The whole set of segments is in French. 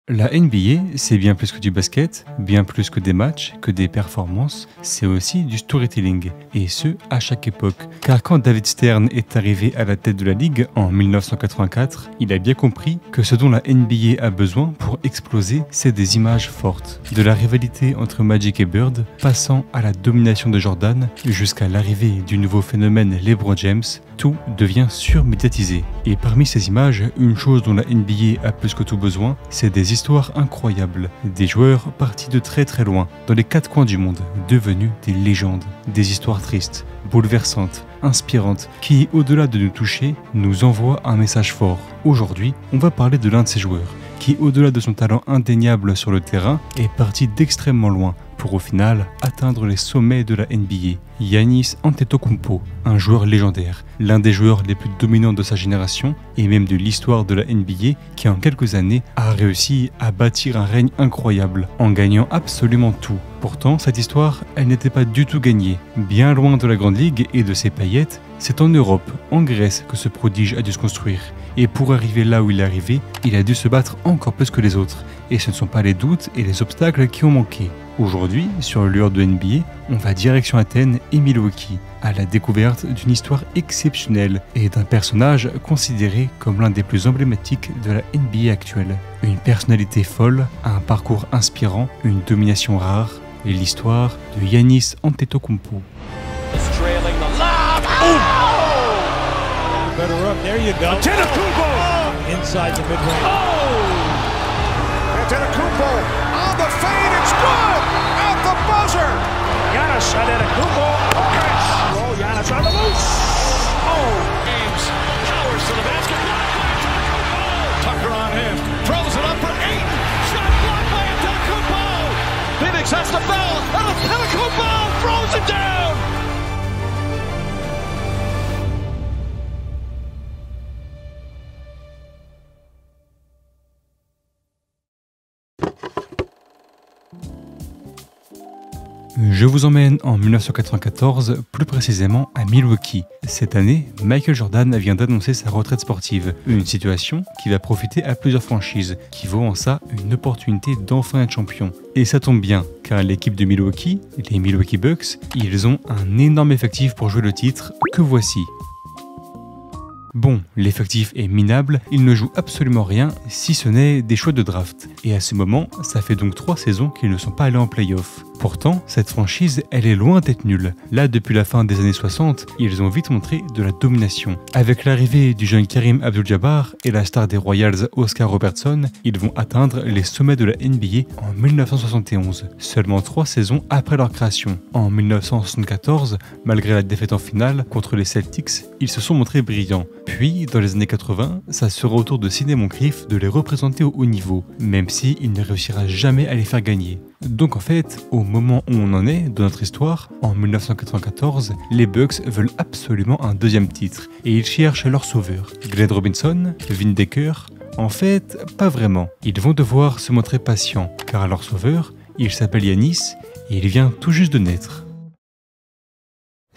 La NBA, c'est bien plus que du basket, bien plus que des matchs, que des performances, c'est aussi du storytelling, et ce, à chaque époque. Car quand David Stern est arrivé à la tête de la ligue en 1984, il a bien compris que ce dont la NBA a besoin pour exploser, c'est des images fortes. De la rivalité entre Magic et Bird, passant à la domination de Jordan, jusqu'à l'arrivée du nouveau phénomène LeBron James, tout devient surmédiatisé. Et parmi ces images, une chose dont la NBA a plus que tout besoin, c'est des histoires incroyables. Des joueurs partis de très très loin, dans les quatre coins du monde, devenus des légendes. Des histoires tristes, bouleversantes, inspirantes, qui, au-delà de nous toucher, nous envoient un message fort. Aujourd'hui, on va parler de l'un de ces joueurs, qui, au-delà de son talent indéniable sur le terrain, est parti d'extrêmement loin, pour au final atteindre les sommets de la NBA. Giannis Antetokounmpo, un joueur légendaire, l'un des joueurs les plus dominants de sa génération et même de l'histoire de la NBA qui en quelques années a réussi à bâtir un règne incroyable en gagnant absolument tout. Pourtant, cette histoire, elle n'était pas du tout gagnée. Bien loin de la Grande Ligue et de ses paillettes, c'est en Europe, en Grèce, que ce prodige a dû se construire. Et pour arriver là où il est arrivé, il a dû se battre encore plus que les autres. Et ce ne sont pas les doutes et les obstacles qui ont manqué. Aujourd'hui, sur le Lueur de NBA, on va direction Athènes et Milwaukee, à la découverte d'une histoire exceptionnelle et d'un personnage considéré comme l'un des plus emblématiques de la NBA actuelle. Une personnalité folle, un parcours inspirant, une domination rare, et l'histoire de Giannis Antetokounmpo. Better up, there you go. Antetokounmpo! Inside the mid-range. Antetokounmpo on the fade, it's good! At the buzzer! Giannis Antetokounmpo. Oh, Giannis on the loose! Oh! James powers to the basket. Tucker on him. Throws it up for Ayton. Shot blocked by Antetokounmpo. Phoenix has the foul. Antetokounmpo throws it down! Je vous emmène en 1994, plus précisément à Milwaukee. Cette année, Michael Jordan vient d'annoncer sa retraite sportive, une situation qui va profiter à plusieurs franchises, qui vaut en ça une opportunité d'enfin être champion. Et ça tombe bien, car l'équipe de Milwaukee, les Milwaukee Bucks, ils ont un énorme effectif pour jouer le titre, que voici. Bon, l'effectif est minable, il ne joue absolument rien si ce n'est des choix de draft. Et à ce moment, ça fait donc 3 saisons qu'ils ne sont pas allés en play-off. Pourtant, cette franchise, elle est loin d'être nulle. Là, depuis la fin des années 60, ils ont vite montré de la domination. Avec l'arrivée du jeune Kareem Abdul-Jabbar et la star des Royals Oscar Robertson, ils vont atteindre les sommets de la NBA en 1971, seulement 3 saisons après leur création. En 1974, malgré la défaite en finale contre les Celtics, ils se sont montrés brillants. Puis, dans les années 80, ça sera au tour de Sidney Moncrief de les représenter au haut niveau, même s'il ne réussira jamais à les faire gagner. Donc en fait, au moment où on en est dans notre histoire, en 1994, les Bucks veulent absolument un deuxième titre, et ils cherchent leur sauveur. Glenn Robinson, Vin Decker, en fait, pas vraiment. Ils vont devoir se montrer patients, car leur sauveur, il s'appelle Giannis, et il vient tout juste de naître.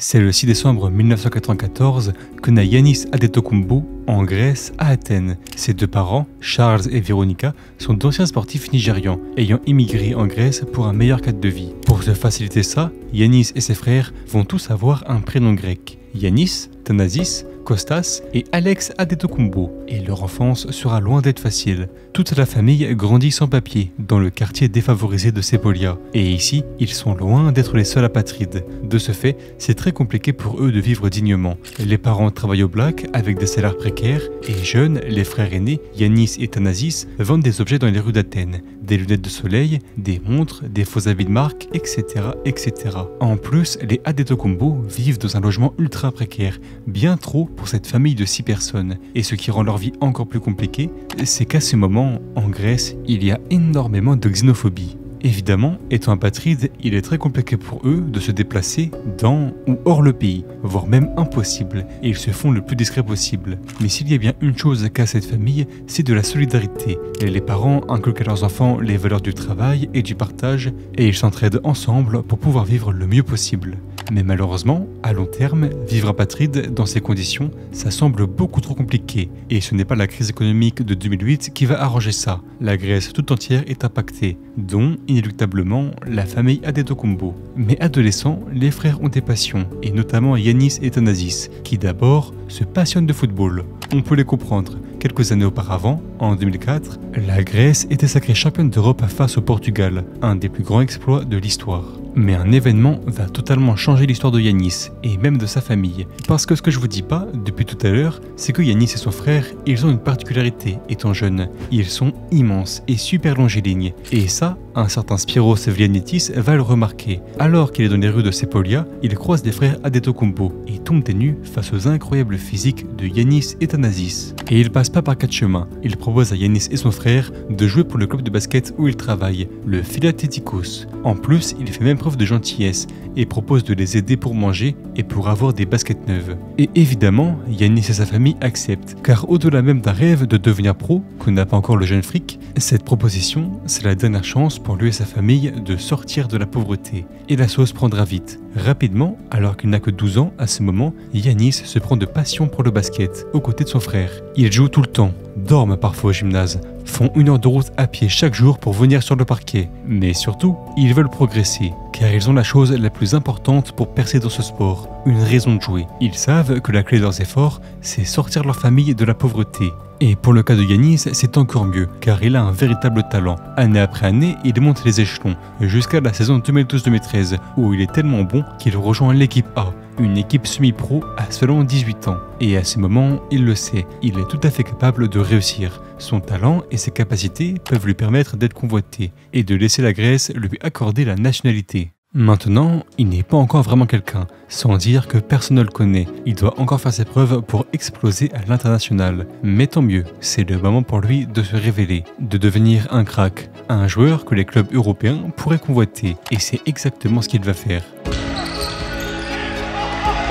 C'est le 6 décembre 1994 que naît Giannis Antetokounmpo en Grèce, à Athènes. Ses deux parents, Charles et Véronica, sont d'anciens sportifs nigérians, ayant immigré en Grèce pour un meilleur cadre de vie. Pour se faciliter ça, Giannis et ses frères vont tous avoir un prénom grec. Giannis, Thanasis, Kostas et Alex Antetokounmpo, et leur enfance sera loin d'être facile. Toute la famille grandit sans papier, dans le quartier défavorisé de Sepolia, et ici, ils sont loin d'être les seuls apatrides. De ce fait, c'est très compliqué pour eux de vivre dignement. Les parents travaillent au black avec des salaires précaires, et jeunes, les frères aînés, Giannis et Thanasis, vendent des objets dans les rues d'Athènes, des lunettes de soleil, des montres, des faux habits de marque, etc., etc. En plus, les Antetokounmpo vivent dans un logement ultra précaire, bien trop pour cette famille de 6 personnes. Et ce qui rend leur vie encore plus compliquée, c'est qu'à ce moment, en Grèce, il y a énormément de xénophobie. Évidemment, étant apatrides, il est très compliqué pour eux de se déplacer dans ou hors le pays, voire même impossible, et ils se font le plus discret possible. Mais s'il y a bien une chose qu'a cette famille, c'est de la solidarité. Et les parents inculquent à leurs enfants les valeurs du travail et du partage, et ils s'entraident ensemble pour pouvoir vivre le mieux possible. Mais malheureusement, à long terme, vivre apatride dans ces conditions, ça semble beaucoup trop compliqué. Et ce n'est pas la crise économique de 2008 qui va arranger ça. La Grèce tout entière est impactée, dont, inéluctablement, la famille Adetokounmpo. Mais adolescents, les frères ont des passions, et notamment Yannis et Thanasis, qui d'abord se passionnent de football. On peut les comprendre. Quelques années auparavant, en 2004, la Grèce était sacrée championne d'Europe face au Portugal, un des plus grands exploits de l'histoire. Mais un événement va totalement changer l'histoire de Yannis, et même de sa famille. Parce que ce que je vous dis pas, depuis tout à l'heure, c'est que Yannis et son frère, ils ont une particularité étant jeunes. Ils sont immenses et super longiligne. Et ça, un certain Spyros Vlianitis va le remarquer. Alors qu'il est dans les rues de Sepolia, il croise des frères Adetokounmpo et tombe des nues face aux incroyables physiques de Yannis et Thanasis. Et il passe pas par quatre chemins. Il propose à Yannis et son frère de jouer pour le club de basket où ils travaillent, le Philatétikos. En plus, il fait même preuve de gentillesse et propose de les aider pour manger et pour avoir des baskets neuves. Et évidemment, Yannis et sa famille acceptent, car au-delà même d'un rêve de devenir pro, que n'a pas encore le jeune fric, cette proposition, c'est la dernière chance pour lui et sa famille de sortir de la pauvreté. Et la sauce prendra vite. Rapidement, alors qu'il n'a que 12 ans à ce moment, Yannis se prend de passion pour le basket, aux côtés de son frère. Ils jouent tout le temps, dorment parfois au gymnase, font 1 heure de route à pied chaque jour pour venir sur le parquet. Mais surtout, ils veulent progresser, car ils ont la chose la plus importante pour percer dans ce sport, une raison de jouer. Ils savent que la clé de leurs efforts, c'est sortir leur famille de la pauvreté. Et pour le cas de Yannis, c'est encore mieux, car il a un véritable talent. Année après année, il monte les échelons, jusqu'à la saison 2012-2013, où il est tellement bon qu'il rejoint l'équipe A, une équipe semi-pro à seulement 18 ans. Et à ce moment, il le sait, il est tout à fait capable de réussir. Son talent et ses capacités peuvent lui permettre d'être convoité, et de laisser la Grèce lui accorder la nationalité. Maintenant, il n'est pas encore vraiment quelqu'un, sans dire que personne ne le connaît. Il doit encore faire ses preuves pour exploser à l'international. Mais tant mieux, c'est le moment pour lui de se révéler, de devenir un crack, un joueur que les clubs européens pourraient convoiter. Et c'est exactement ce qu'il va faire.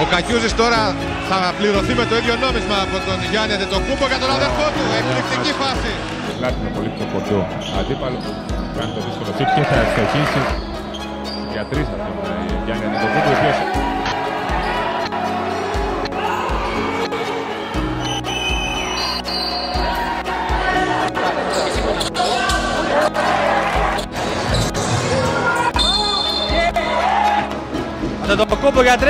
Ο Κακιούζης τώρα θα πληρωθεί με το ίδιο νόμισμα από τον Γιάννη Αντετοκούνμπο για τον αδερφό του. Εκπληκτική φάση. Λάτινο πολύ πιο κοντό αντίπαλο. Κάνει το δύσκολο τύπ και θα ευτυχήσει για 3 από τον Γιάννη Αντετοκούνμπο, ο οποίος Αντετοκούνμπο για 3.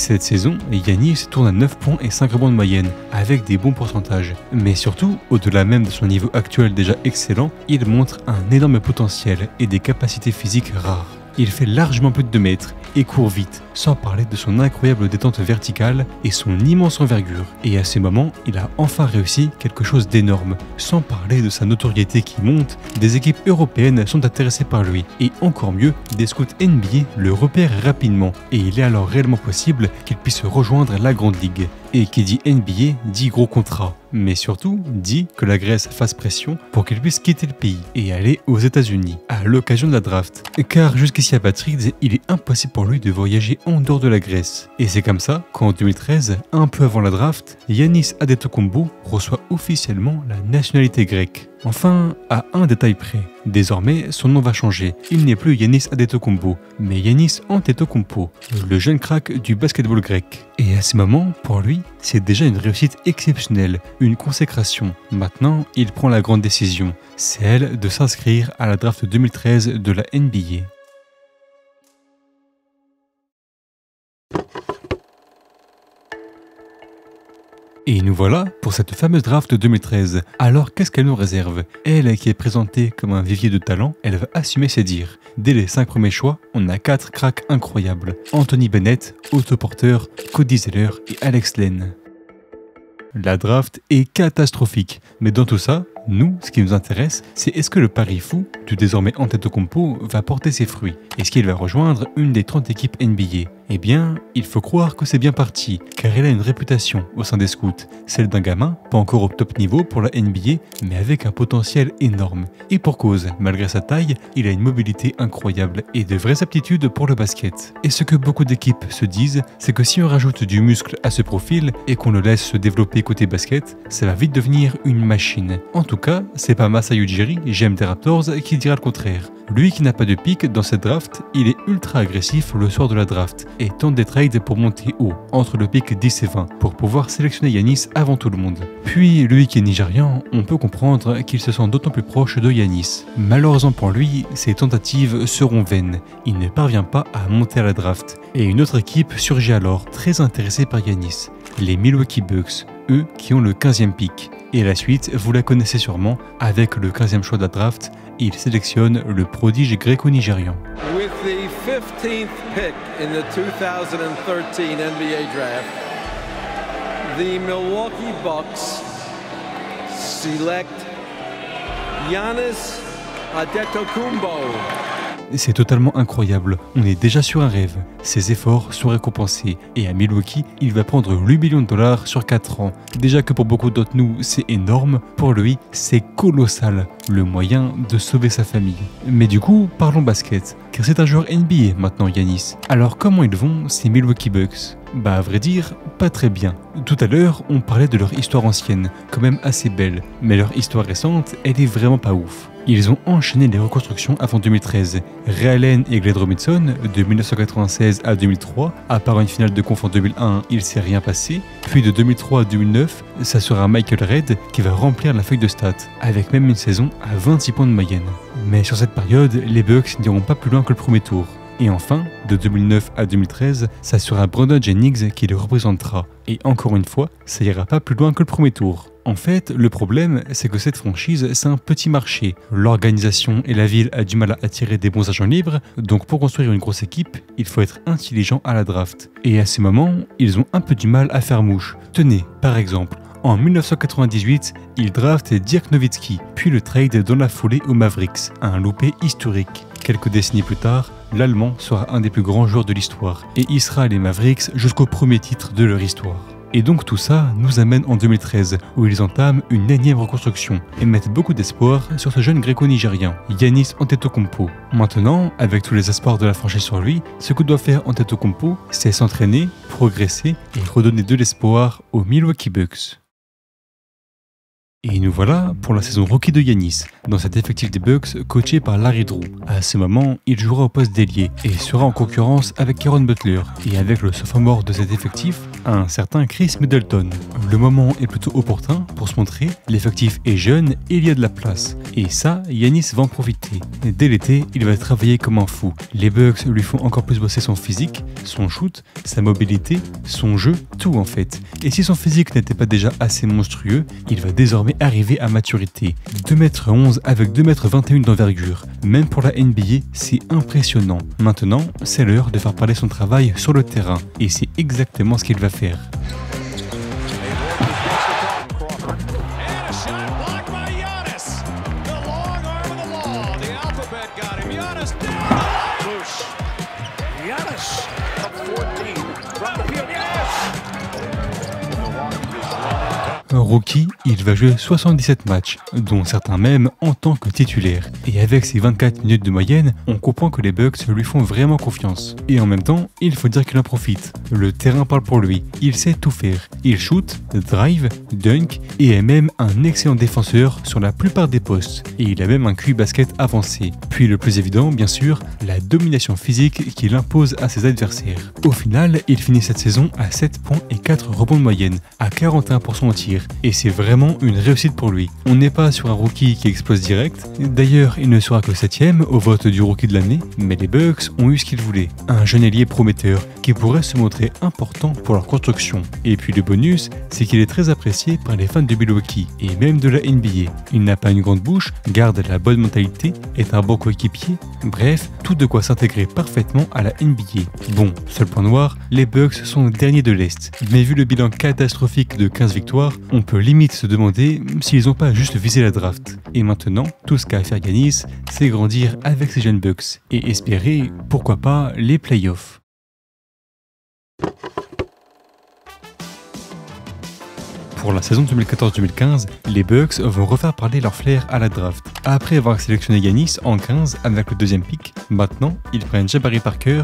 Cette saison, Yannis tourne à 9 points et 5 rebonds de moyenne, avec des bons pourcentages. Mais surtout, au-delà même de son niveau actuel déjà excellent, il montre un énorme potentiel et des capacités physiques rares. Il fait largement plus de 2 mètres et court vite, sans parler de son incroyable détente verticale et son immense envergure. Et à ces moments, il a enfin réussi quelque chose d'énorme. Sans parler de sa notoriété qui monte, des équipes européennes sont intéressées par lui. Et encore mieux, des scouts NBA le repèrent rapidement. Et il est alors réellement possible qu'il puisse rejoindre la Grande Ligue. Et qui dit NBA dit gros contrat. Mais surtout, dit que la Grèce fasse pression pour qu'il puisse quitter le pays et aller aux États-Unis à l'occasion de la draft. Car jusqu'ici à apatride, il est impossible pour lui de voyager en dehors de la Grèce. Et c'est comme ça qu'en 2013, un peu avant la draft, Yannis Adetokounmpo reçoit officiellement la nationalité grecque. Enfin, à un détail près, désormais son nom va changer. Il n'est plus Yannis Adetokounmpo, mais Yannis Antetokounmpo, le jeune crack du basketball grec. Et à ce moment, pour lui, c'est déjà une réussite exceptionnelle, une consécration. Maintenant, il prend la grande décision, celle de s'inscrire à la draft 2013 de la NBA. Et nous voilà pour cette fameuse draft 2013. Alors qu'est-ce qu'elle nous réserve? Elle qui est présentée comme un vivier de talent, elle va assumer ses dires. Dès les 5 premiers choix, on a 4 cracks incroyables. Anthony Bennett, Otto Porter, Cody Zeller et Alex Len. La draft est catastrophique, mais dans tout ça, nous, ce qui nous intéresse, c'est est-ce que le pari fou du désormais Antetokounmpo va porter ses fruits? Est-ce qu'il va rejoindre une des 30 équipes NBA? Eh bien, il faut croire que c'est bien parti, car il a une réputation au sein des scouts, celle d'un gamin, pas encore au top niveau pour la NBA, mais avec un potentiel énorme. Et pour cause, malgré sa taille, il a une mobilité incroyable et de vraies aptitudes pour le basket. Et ce que beaucoup d'équipes se disent, c'est que si on rajoute du muscle à ce profil et qu'on le laisse se développer côté basket, ça va vite devenir une machine. En tout tout cas, c'est pas Masai Ujiri, GM des Raptors, qui dira le contraire. Lui qui n'a pas de pick dans cette draft, il est ultra agressif le soir de la draft et tente des trades pour monter haut, entre le pick 10 et 20, pour pouvoir sélectionner Giannis avant tout le monde. Puis, lui qui est nigérian, on peut comprendre qu'il se sent d'autant plus proche de Giannis. Malheureusement pour lui, ses tentatives seront vaines. Il ne parvient pas à monter à la draft. Et une autre équipe surgit alors, très intéressée par Giannis, les Milwaukee Bucks, eux qui ont le 15e pick. Et la suite, vous la connaissez sûrement, avec le 15e choix de la draft, il sélectionne le prodige gréco-nigérian. With the 15th pick in the 2013 NBA draft, the Milwaukee Bucks select Giannis Antetokounmpo. C'est totalement incroyable, on est déjà sur un rêve. Ses efforts sont récompensés et à Milwaukee, il va prendre 8 millions de dollars sur 4 ans. Déjà que pour beaucoup d'autres nous, c'est énorme, pour lui, c'est colossal, le moyen de sauver sa famille. Mais du coup, parlons basket, car c'est un joueur NBA maintenant Giannis. Alors comment ils vont ces Milwaukee Bucks ? Bah à vrai dire, pas très bien. Tout à l'heure, on parlait de leur histoire ancienne, quand même assez belle, mais leur histoire récente, elle est vraiment pas ouf. Ils ont enchaîné les reconstructions avant 2013. Ray Allen et Glade Robinson, de 1996 à 2003, à part une finale de conf en 2001, il s'est rien passé. Puis de 2003 à 2009, ça sera Michael Redd qui va remplir la feuille de stats, avec même une saison à 26 points de moyenne. Mais sur cette période, les Bucks n'iront pas plus loin que le premier tour. Et enfin, de 2009 à 2013, ça sera Brandon Jennings qui le représentera. Et encore une fois, ça ira pas plus loin que le premier tour. En fait, le problème, c'est que cette franchise, c'est un petit marché. L'organisation et la ville a du mal à attirer des bons agents libres, donc pour construire une grosse équipe, il faut être intelligent à la draft. Et à ces moments, ils ont un peu du mal à faire mouche. Tenez, par exemple, en 1998, ils draftent Dirk Nowitzki, puis le trade dans la foulée aux Mavericks, un loupé historique. Quelques décennies plus tard, l'Allemand sera un des plus grands joueurs de l'histoire, et il sera les Mavericks jusqu'au premier titre de leur histoire. Et donc tout ça nous amène en 2013, où ils entament une énième reconstruction et mettent beaucoup d'espoir sur ce jeune gréco-nigérien, Giannis Antetokounmpo. Maintenant, avec tous les espoirs de la franchise sur lui, ce que doit faire Antetokounmpo, c'est s'entraîner, progresser et redonner de l'espoir aux Milwaukee Bucks. Et nous voilà pour la saison rookie de Giannis, dans cet effectif des Bucks coaché par Larry Drew. À ce moment, il jouera au poste d'ailier et sera en concurrence avec Caron Butler et avec le sophomore de cet effectif, un certain Chris Middleton. Le moment est plutôt opportun pour se montrer, l'effectif est jeune et il y a de la place. Et ça, Giannis va en profiter. Dès l'été, il va travailler comme un fou. Les Bucks lui font encore plus bosser son physique, son shoot, sa mobilité, son jeu, tout en fait. Et si son physique n'était pas déjà assez monstrueux, il va désormais arrivé à maturité. 2m11 avec 2m21 d'envergure. Même pour la NBA, c'est impressionnant. Maintenant, c'est l'heure de faire parler son travail sur le terrain. Et c'est exactement ce qu'il va faire. Rookie, il va jouer 77 matchs, dont certains même en tant que titulaire. Et avec ses 24 minutes de moyenne, on comprend que les Bucks lui font vraiment confiance. Et en même temps, il faut dire qu'il en profite. Le terrain parle pour lui, il sait tout faire. Il shoot, drive, dunk et est même un excellent défenseur sur la plupart des postes. Et il a même un QI basket avancé. Puis le plus évident, bien sûr, la domination physique qu'il impose à ses adversaires. Au final, il finit cette saison à 7 points et 4 rebonds de moyenne, à 41% au tir. Et c'est vraiment une réussite pour lui. On n'est pas sur un rookie qui explose direct. D'ailleurs, il ne sera que 7ème au vote du rookie de l'année, mais les Bucks ont eu ce qu'ils voulaient. Un jeune ailier prometteur qui pourrait se montrer important pour leur construction. Et puis le bonus, c'est qu'il est très apprécié par les fans de Milwaukee et même de la NBA. Il n'a pas une grande bouche, garde la bonne mentalité, est un bon coéquipier. Bref, tout de quoi s'intégrer parfaitement à la NBA. Bon, seul point noir, les Bucks sont derniers de l'Est. Mais vu le bilan catastrophique de 15 victoires, on peut limite se demander s'ils n'ont pas juste visé la draft. Et maintenant, tout ce qu'a à faire Giannis, c'est grandir avec ces jeunes Bucks et espérer, pourquoi pas, les playoffs. Pour la saison 2014-2015, les Bucks vont refaire parler leur flair à la draft. Après avoir sélectionné Giannis en 15 avec le deuxième pick, maintenant ils prennent Jabari Parker,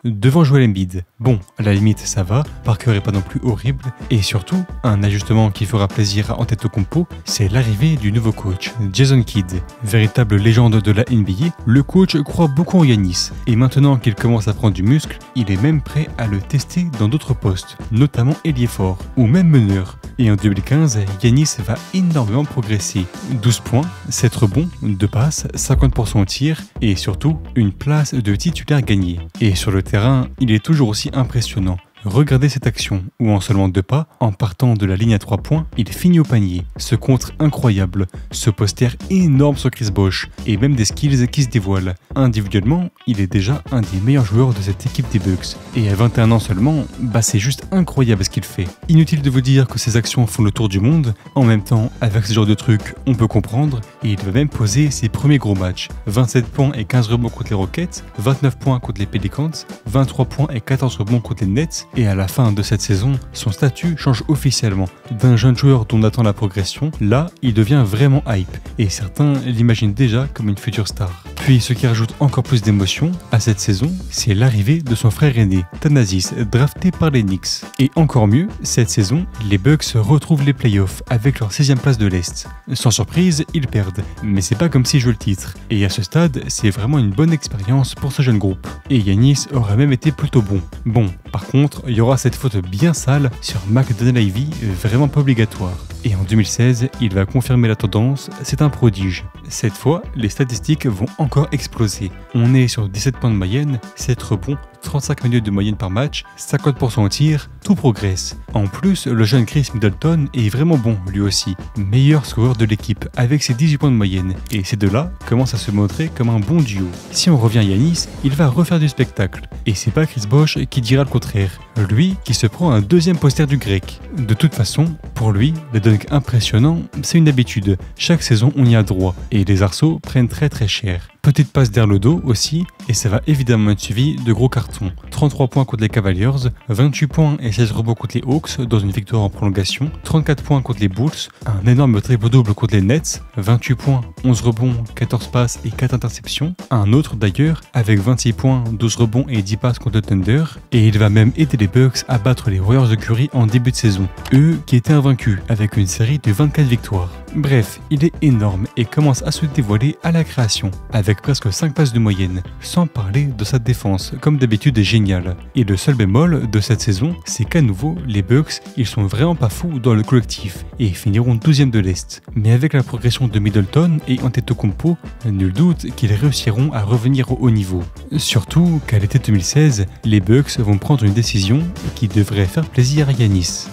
devant Joel Embiid. Bon, à la limite ça va, Parker est pas non plus horrible, et surtout, un ajustement qui fera plaisir à Antetokounmpo, c'est l'arrivée du nouveau coach, Jason Kidd. Véritable légende de la NBA, le coach croit beaucoup en Giannis, et maintenant qu'il commence à prendre du muscle, il est même prêt à le tester dans d'autres postes, notamment ailier fort, ou même meneur. Et en 2015, Giannis va énormément progresser. 12 points, 7 rebonds, 2 passes, 50% au tir, et surtout, une place de titulaire gagnée. Et sur le terrain, il est toujours aussi impressionnant. Regardez cette action, où en seulement 2 pas, en partant de la ligne à 3 points, il finit au panier. Ce contre incroyable, ce poster énorme sur Chris Bosh, et même des skills qui se dévoilent. Individuellement, il est déjà un des meilleurs joueurs de cette équipe des Bucks. Et à 21 ans seulement, c'est juste incroyable ce qu'il fait. Inutile de vous dire que ses actions font le tour du monde, en même temps, avec ce genre de truc, on peut comprendre, et il va même poser ses premiers gros matchs. 27 points et 15 rebonds contre les Rockets, 29 points contre les Pelicans, 23 points et 14 rebonds contre les Nets, et à la fin de cette saison, son statut change officiellement. D'un jeune joueur dont on attend la progression, là, il devient vraiment hype, et certains l'imaginent déjà comme une future star. Puis ce qui rajoute encore plus d'émotion à cette saison, c'est l'arrivée de son frère aîné, Thanasis, drafté par les Knicks. Et encore mieux, cette saison, les Bucks retrouvent les playoffs avec leur 6e place de l'Est. Sans surprise, ils perdent, mais c'est pas comme s'ils jouaient le titre. Et à ce stade, c'est vraiment une bonne expérience pour ce jeune groupe. Et Giannis aurait même été plutôt bon. Bon, par contre, il y aura cette faute bien sale sur McDonald-Ivy, vraiment pas obligatoire. Et en 2016, il va confirmer la tendance, c'est un prodige. Cette fois, les statistiques vont encore exploser. On est sur 17 points de moyenne, 7 rebonds, 35 minutes de moyenne par match, 50% au tir, tout progresse. En plus, le jeune Chris Middleton est vraiment bon lui aussi, meilleur scoreur de l'équipe avec ses 18 points de moyenne. Et ces deux-là commencent à se montrer comme un bon duo. Si on revient à Giannis, il va refaire du spectacle. Et c'est pas Chris Bosh qui dira le contraire. Lui qui se prend un 2e poster du grec. De toute façon, pour lui, les dunks impressionnants, c'est une habitude. Chaque saison, on y a droit. Et les arceaux prennent très cher. Petite passe derrière le dos aussi, et ça va évidemment être suivi de gros cartons. 33 points contre les Cavaliers, 28 points et 16 rebonds contre les Hawks dans une victoire en prolongation, 34 points contre les Bulls, un énorme triple-double contre les Nets, 28 points, 11 rebonds, 14 passes et 4 interceptions, un autre d'ailleurs avec 26 points, 12 rebonds et 10 passes contre le Thunder, et il va même aider les Bucks à battre les Warriors de Curry en début de saison, eux qui étaient invaincus avec une série de 24 victoires. Bref, il est énorme et commence à se dévoiler à la création, avec presque 5 passes de moyenne, sans parler de sa défense, comme d'habitude est géniale. Et le seul bémol de cette saison, c'est qu'à nouveau, les Bucks, ils sont vraiment pas fous dans le collectif, et finiront 12e de l'Est. Mais avec la progression de Middleton et Antetokounmpo, nul doute qu'ils réussiront à revenir au haut niveau. Surtout qu'à l'été 2016, les Bucks vont prendre une décision qui devrait faire plaisir à Giannis.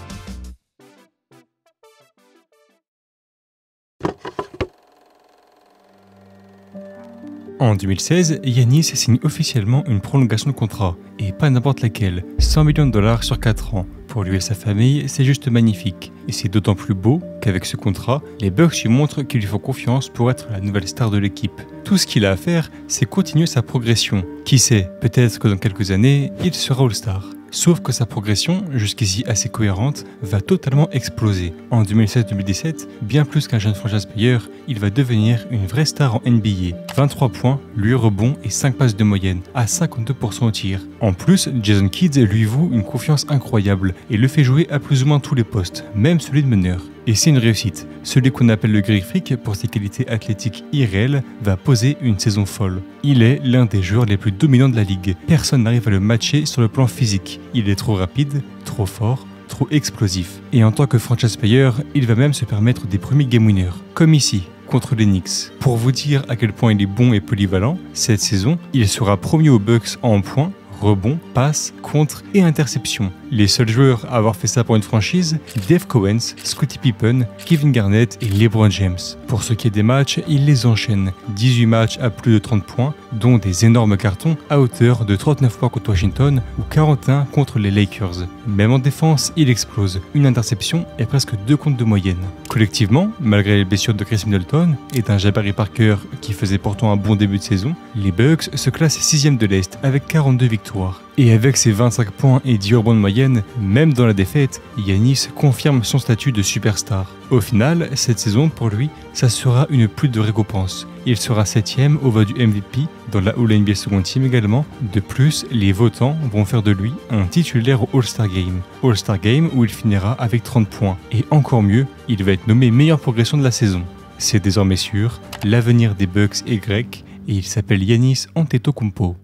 En 2016, Giannis signe officiellement une prolongation de contrat, et pas n'importe laquelle, 100 millions de dollars sur 4 ans. Pour lui et sa famille, c'est juste magnifique. Et c'est d'autant plus beau qu'avec ce contrat, les Bucks lui montrent qu'ils lui font confiance pour être la nouvelle star de l'équipe. Tout ce qu'il a à faire, c'est continuer sa progression. Qui sait, peut-être que dans quelques années, il sera All-Star. Sauf que sa progression, jusqu'ici assez cohérente, va totalement exploser. En 2016-2017, bien plus qu'un jeune franchise player, il va devenir une vraie star en NBA. 23 points, 8 rebonds et 5 passes de moyenne, à 52% au tir. En plus, Jason Kidd lui voue une confiance incroyable et le fait jouer à plus ou moins tous les postes, même celui de meneur. Et c'est une réussite. Celui qu'on appelle le Greek Freak, pour ses qualités athlétiques irréelles, va poser une saison folle. Il est l'un des joueurs les plus dominants de la ligue. Personne n'arrive à le matcher sur le plan physique. Il est trop rapide, trop fort, trop explosif. Et en tant que franchise player, il va même se permettre des premiers game winners, comme ici, contre les Knicks. Pour vous dire à quel point il est bon et polyvalent, cette saison, il sera premier aux Bucks en points, rebonds, passes, contres et interceptions. Les seuls joueurs à avoir fait ça pour une franchise, Dave Cowens, Scottie Pippen, Kevin Garnett et LeBron James. Pour ce qui est des matchs, il les enchaîne. 18 matchs à plus de 30 points, dont des énormes cartons à hauteur de 39 points contre Washington ou 41 contre les Lakers. Même en défense, il explose. Une interception et presque 2 comptes de moyenne. Collectivement, malgré les blessures de Chris Middleton et d'un Jabari Parker qui faisait pourtant un bon début de saison, les Bucks se classent 6e de l'Est avec 42 victoires. Et avec ses 25 points et 10 rebonds de moyenne, moyenne, même dans la défaite, Giannis confirme son statut de superstar. Au final, cette saison pour lui, ça sera une pluie de récompenses. Il sera 7e au vote du MVP, dans la All-NBA Second Team également. De plus, les votants vont faire de lui un titulaire au All-Star Game. All-Star Game où il finira avec 30 points. Et encore mieux, il va être nommé meilleure progression de la saison. C'est désormais sûr, l'avenir des Bucks est grec et il s'appelle Giannis Antetokounmpo.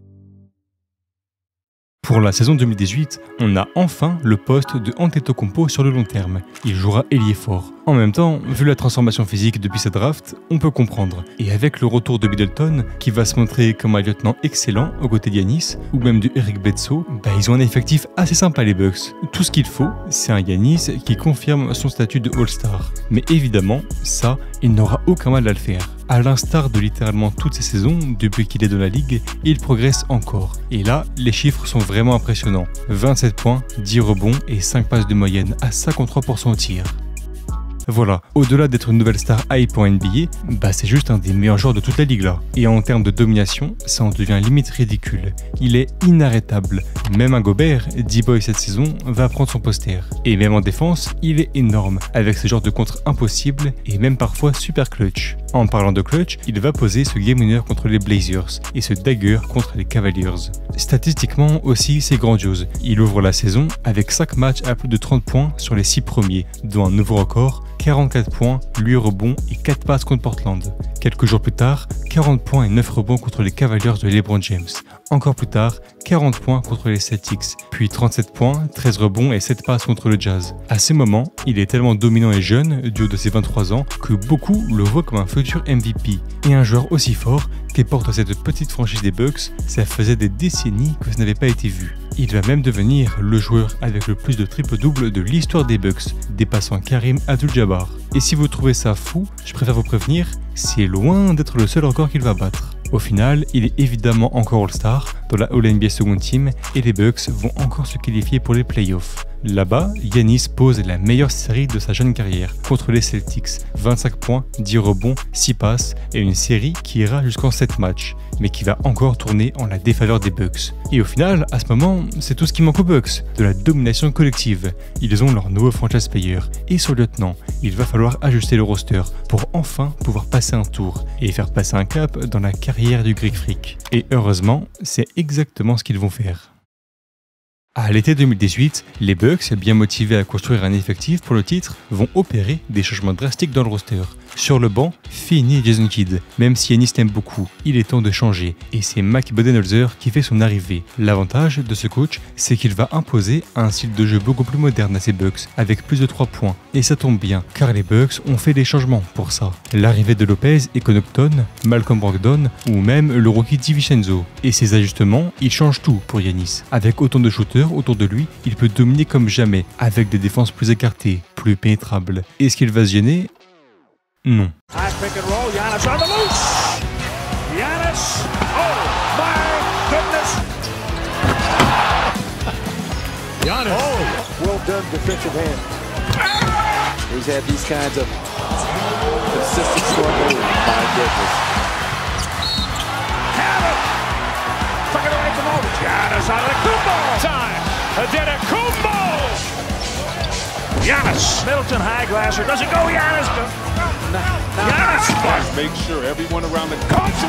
Pour la saison 2018, on a enfin le poste de Antetokounmpo sur le long terme. Il jouera ailier fort. En même temps, vu la transformation physique depuis sa draft, on peut comprendre. Et avec le retour de Middleton, qui va se montrer comme un lieutenant excellent aux côtés de Giannis, ou même de Eric Bledsoe, ils ont un effectif assez sympa les Bucks. Tout ce qu'il faut, c'est un Giannis qui confirme son statut de All-Star. Mais évidemment, ça, il n'aura aucun mal à le faire. À l'instar de littéralement toutes ses saisons, depuis qu'il est dans la ligue, il progresse encore. Et là, les chiffres sont vraiment impressionnants. 27 points, 10 rebonds et 5 passes de moyenne à 53% au tir. Voilà, au-delà d'être une nouvelle star hype en NBA, c'est juste un des meilleurs joueurs de toute la ligue là. Et en termes de domination, ça en devient limite ridicule. Il est inarrêtable. Même un Gobert, D-Boy cette saison, va prendre son poster. Et même en défense, il est énorme, avec ce genre de contre impossible et même parfois super clutch. En parlant de clutch, il va poser ce game winner contre les Blazers et ce dagger contre les Cavaliers. Statistiquement aussi, c'est grandiose. Il ouvre la saison avec 5 matchs à plus de 30 points sur les 6 premiers, dont un nouveau record, 44 points, 8 rebonds et 4 passes contre Portland. Quelques jours plus tard, 40 points et 9 rebonds contre les Cavaliers de LeBron James. Encore plus tard, 40 points contre les Celtics, puis 37 points, 13 rebonds et 7 passes contre le Jazz. À ces moments, il est tellement dominant et jeune, du haut de ses 23 ans, que beaucoup le voient comme un futur MVP. Et un joueur aussi fort qui porte cette petite franchise des Bucks, ça faisait des décennies que ça n'avait pas été vu. Il va même devenir le joueur avec le plus de triple-double de l'histoire des Bucks, dépassant Karim Abdul-Jabbar. Et si vous trouvez ça fou, je préfère vous prévenir, c'est loin d'être le seul record qu'il va battre. Au final, il est évidemment encore All-Star dans la All-NBA Second Team et les Bucks vont encore se qualifier pour les playoffs. Là-bas, Giannis pose la meilleure série de sa jeune carrière contre les Celtics. 25 points, 10 rebonds, 6 passes et une série qui ira jusqu'en 7 matchs, mais qui va encore tourner en la défaveur des Bucks. Et au final, à ce moment, c'est tout ce qui manque aux Bucks, de la domination collective. Ils ont leur nouveau franchise player et son lieutenant. Il va falloir ajuster le roster pour enfin pouvoir passer un tour et faire passer un cap dans la carrière du Greek Freak. Et heureusement, c'est exactement ce qu'ils vont faire. À l'été 2018, les Bucks, bien motivés à construire un effectif pour le titre, vont opérer des changements drastiques dans le roster. Sur le banc, fini Jason Kidd. Même si Giannis l'aime beaucoup, il est temps de changer. Et c'est Mike Budenholzer qui fait son arrivée. L'avantage de ce coach, c'est qu'il va imposer un style de jeu beaucoup plus moderne à ses Bucks, avec plus de 3 points. Et ça tombe bien, car les Bucks ont fait des changements pour ça. L'arrivée de Lopez et Connaughton, Malcolm Brogdon, ou même le rookie DiVincenzo. Et ces ajustements, ils changent tout pour Giannis. Avec autant de shooters autour de lui, il peut dominer comme jamais, avec des défenses plus écartées, plus pénétrables. Est-ce qu'il va se gêner ? Non. High pick and roll. Giannis on the loose. Giannis. Oh my goodness. Giannis. Oh, well done defensive hand. He's had these kinds of consistent struggle. My goodness. Had it. Took it away from over. Giannis on the Kumbo. Time. Antetokounmpo. Giannis. Middleton high glasser. Does it go? Giannis.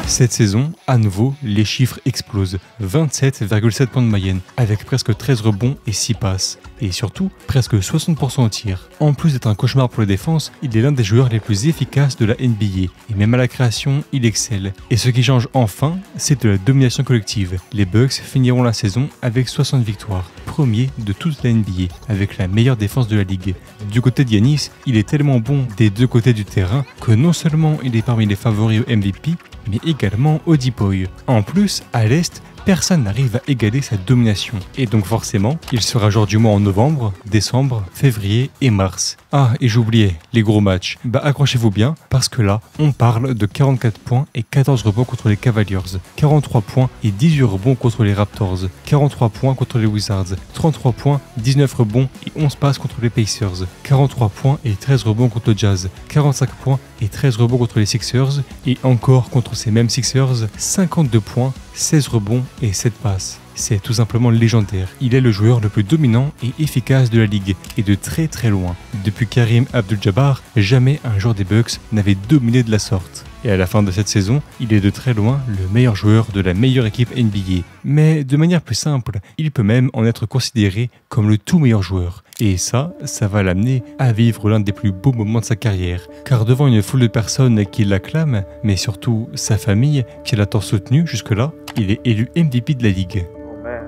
Cette saison, à nouveau, les chiffres explosent. 27,7 points de moyenne, avec presque 13 rebonds et 6 passes. Et surtout, presque 60% au tir. En plus d'être un cauchemar pour les défenses, il est l'un des joueurs les plus efficaces de la NBA. Et même à la création, il excelle. Et ce qui change enfin, c'est de la domination collective. Les Bucks finiront la saison avec 60 victoires. Premier de toute la NBA, avec la meilleure défense de la ligue. Du côté de Giannis, il est tellement bon des deux côtés du terrain que non seulement il est parmi les favoris au MVP, mais également au D-Boy. En plus, à l'Est, personne n'arrive à égaler sa domination. Et donc forcément, il sera joueur du mois en novembre, décembre, février et mars. Ah, et j'oubliais, les gros matchs. Accrochez-vous bien, parce que là, on parle de 44 points et 14 rebonds contre les Cavaliers, 43 points et 18 rebonds contre les Raptors, 43 points contre les Wizards, 33 points, 19 rebonds et 11 passes contre les Pacers, 43 points et 13 rebonds contre le Jazz, 45 points et 13 rebonds contre les Sixers, et encore contre ces mêmes Sixers, 52 points, 16 rebonds et 7 passes. c'est tout simplement légendaire. Il est le joueur le plus dominant et efficace de la ligue, et de très très loin. Depuis Karim Abdul-Jabbar, jamais un joueur des Bucks n'avait dominé de la sorte. Et à la fin de cette saison, il est de très loin le meilleur joueur de la meilleure équipe NBA. Mais de manière plus simple, il peut même en être considéré comme le tout meilleur joueur. Et ça va l'amener à vivre l'un des plus beaux moments de sa carrière. Car devant une foule de personnes qui l'acclament, mais surtout sa famille qui l'a tant soutenu jusque-là, il est élu MVP de la ligue. Oh man,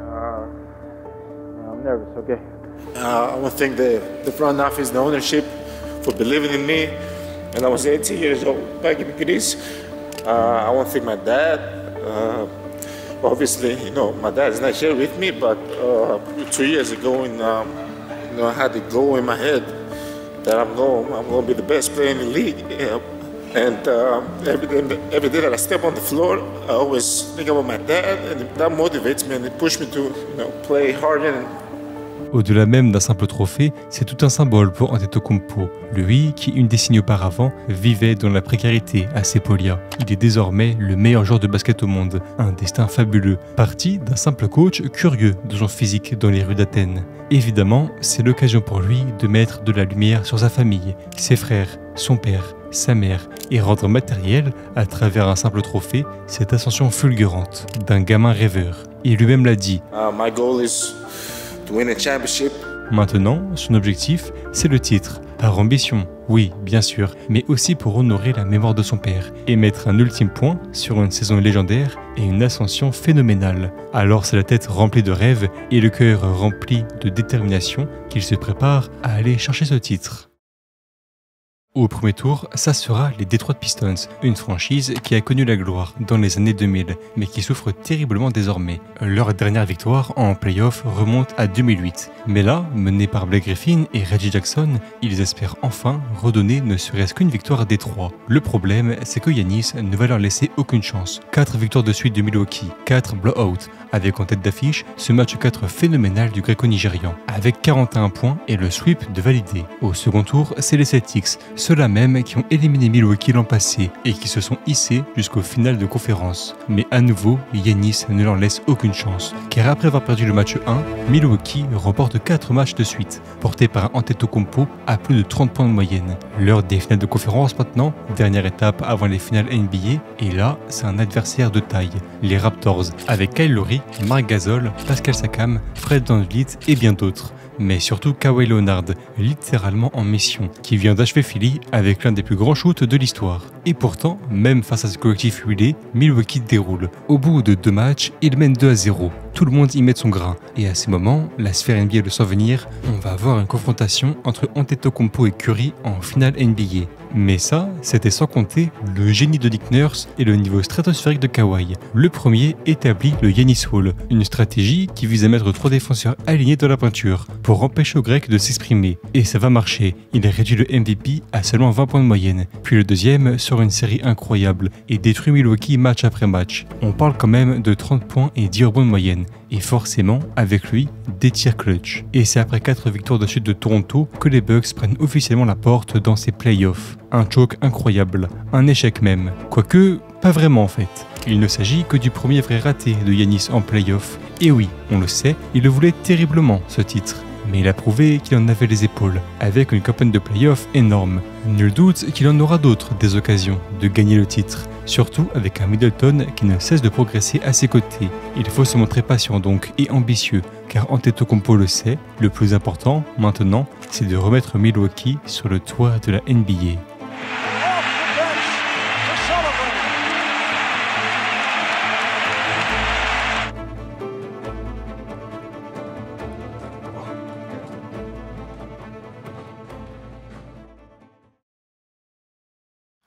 I'm nervous, okay. I want to thank the front office, the ownership for believing in me. And I was 18 years old back in Greece. I want to thank my dad. Obviously, my dad is not here with me, but 2 years ago, I had the goal in my head that I'm going to be the best player in the league. And every day that I step on the floor, I always think about my dad, and that motivates me and it pushes me to play harder. Au-delà même d'un simple trophée, c'est tout un symbole pour Antetokounmpo, lui qui, une décennie auparavant, vivait dans la précarité à Sepolia. Il est désormais le meilleur joueur de basket au monde, un destin fabuleux, parti d'un simple coach curieux de son physique dans les rues d'Athènes. Évidemment, c'est l'occasion pour lui de mettre de la lumière sur sa famille, ses frères, son père, sa mère, et rendre matériel, à travers un simple trophée, cette ascension fulgurante d'un gamin rêveur. Il lui-même l'a dit. My goal is to win a championship. Maintenant, son objectif, c'est le titre. Par ambition, oui, bien sûr, mais aussi pour honorer la mémoire de son père et mettre un ultime point sur une saison légendaire et une ascension phénoménale. Alors c'est la tête remplie de rêves et le cœur rempli de détermination qu'il se prépare à aller chercher ce titre. Au premier tour, ça sera les Detroit Pistons, une franchise qui a connu la gloire dans les années 2000, mais qui souffre terriblement désormais. Leur dernière victoire en play-off remonte à 2008. Mais là, menés par Blake Griffin et Reggie Jackson, ils espèrent enfin redonner ne serait-ce qu'une victoire à Détroit. Le problème, c'est que Giannis ne va leur laisser aucune chance. 4 victoires de suite de Milwaukee, 4 blowouts, avec en tête d'affiche ce match 4 phénoménal du Gréco-Nigérian, avec 41 points et le sweep de validé. Au second tour, c'est les Celtics, ceux-là même qui ont éliminé Milwaukee l'an passé et qui se sont hissés jusqu'au final de conférence. Mais à nouveau, Giannis ne leur laisse aucune chance, car après avoir perdu le match 1, Milwaukee remporte 4 matchs de suite, portés par Antetokounmpo à plus de 30 points de moyenne. L'heure des finales de conférence maintenant, dernière étape avant les finales NBA, et là, c'est un adversaire de taille, les Raptors, avec Kyle Lowry, Marc Gasol, Pascal Siakam, Fred VanVleet et bien d'autres. Mais surtout Kawhi Leonard, littéralement en mission, qui vient d'achever Philly avec l'un des plus grands shoots de l'histoire. Et pourtant, même face à ce collectif huilé, Milwaukee déroule. Au bout de 2 matchs, il mène 2-0. Tout le monde y met son grain. Et à ces moments, la sphère NBA le sent venir, on va avoir une confrontation entre Antetokounmpo et Curry en finale NBA. Mais ça, c'était sans compter le génie de Nick Nurse et le niveau stratosphérique de Kawhi. Le premier établit le Giannis Wall, une stratégie qui vise à mettre 3 défenseurs alignés dans la peinture pour empêcher aux Grecs de s'exprimer. Et ça va marcher, il réduit le MVP à seulement 20 points de moyenne. Puis le deuxième sort une série incroyable et détruit Milwaukee match après match. On parle quand même de 30 points et 10 rebonds de moyenne. Et forcément, avec lui, des tirs clutch. Et c'est après 4 victoires de suite de Toronto que les Bucks prennent officiellement la porte dans ces playoffs. Un choke incroyable, un échec même. Quoique, pas vraiment en fait. Il ne s'agit que du premier vrai raté de Giannis en playoff. Et oui, on le sait, il le voulait terriblement ce titre. Mais il a prouvé qu'il en avait les épaules, avec une campagne de playoff énorme. Nul doute qu'il en aura d'autres des occasions de gagner le titre, surtout avec un Middleton qui ne cesse de progresser à ses côtés. Il faut se montrer patient donc et ambitieux, car Antetokounmpo le sait, le plus important maintenant, c'est de remettre Milwaukee sur le toit de la NBA.